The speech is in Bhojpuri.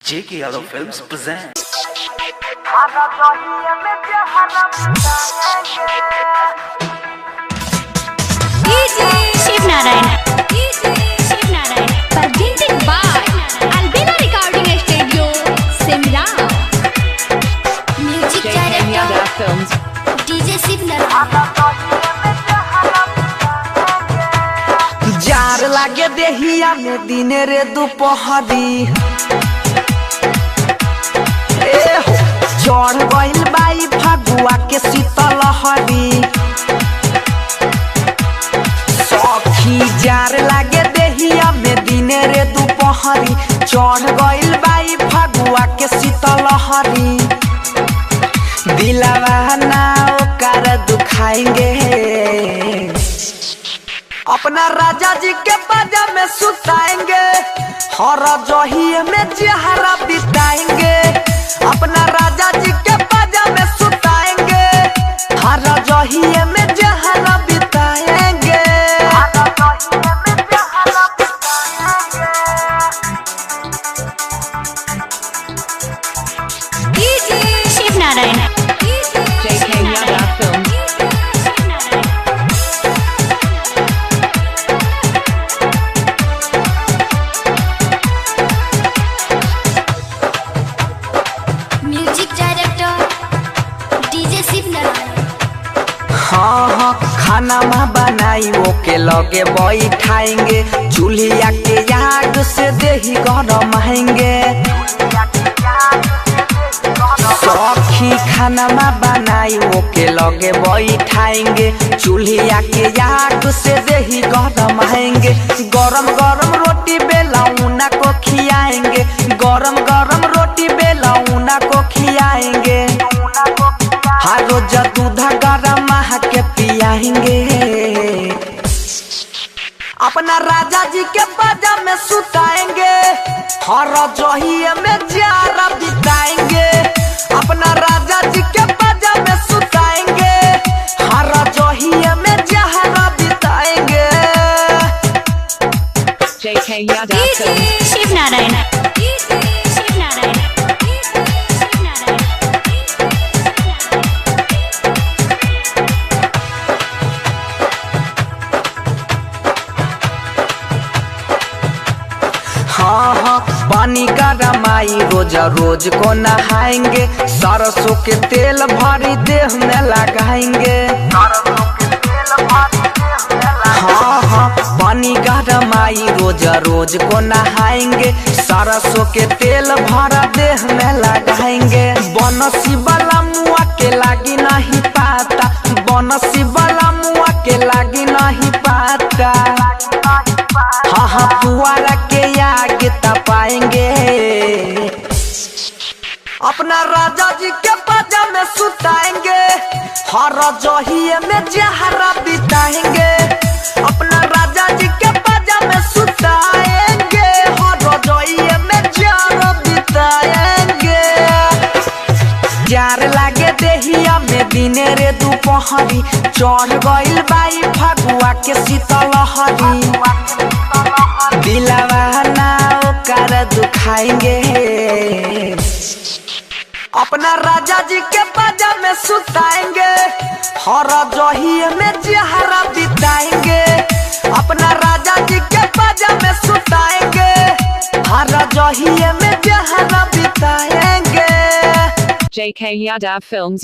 J.K. Yadav Films present. Shiv Narayan presented by Albina Recording Studio, Simla. Music director DJ Shiv Narayan. जार लागे देहिया में दिने रे दोपहरी चढ़ गइल बाई फगुआ के शीतल हरी सखी जार लागे देहिया में दिने रे दोपहरी चढ़ गइल बाई फगुआ के शीतल हरी दिलवा ना ओकर दुखाएंगे अपना राजा जी के बाजा में सुताएंगे हर जहिए में जहरा बिताएंगे अपना राजा जी के बाजा में सुताएंगे हर जहिए में जहरा बिताएंगे Shiv Narayan. Music director DJ Shiv Narayan. हाँ खाना में बनाई ओके लगे बैठाएंगे चूल्हिया के आग से देही गरम आएंगे सखी खाना में बनाई ओके लगे बैठाएंगे चूल्हिया के आग से देही गरम आएंगे गरम गरम रोटी बेलौना को खियाएंगे गरम गरम रोटी बेलौना को खियाएंगे हर रोज दूध गरम के पियाएंगे अपना राजा जी के बाजा में सुताएंगे हर जहिए में जारा बिताएंगे अपना राजा जी के बाजा में सुताएंगे हर जहिए में जहरा बिताएंगे J.K. Yadav शिव नारायण। हाँ पानी का रमाई रोज रोज को नहाएंगे सरसों के तेल भरी देह में लगाएंगे हाँ पानी का रमाई रोज रोज को नहाएंगे सरसों के तेल भरा देह में लगाएंगे बनसी वाला मुआ के लागी नहीं पाता बनसी वाला मुआ के लागी नहीं पाता हाँ पुआरा के आग तपाएंगे अपना राजा जी के बाजा में सुताएंगे हर जहिए में जहरा बिताएंगे अपना राजा जी के बाजा में सुताएंगे हर जहिए में जहरा बिताएंगे जार लागे देहिया में दिने रे दोपहरी चढ़ गइल बाई फगुआ के शीतल हरी दिलवा ना ओकर दुखाएंगे अपना राजा जी के बाजा में सुताएंगे हर जहिए में जहरा बिताएंगे अपना राजा जी के बाजा में सुताएंगे हर जहिए में जहरा बिताएंगे J.K. Yadav Films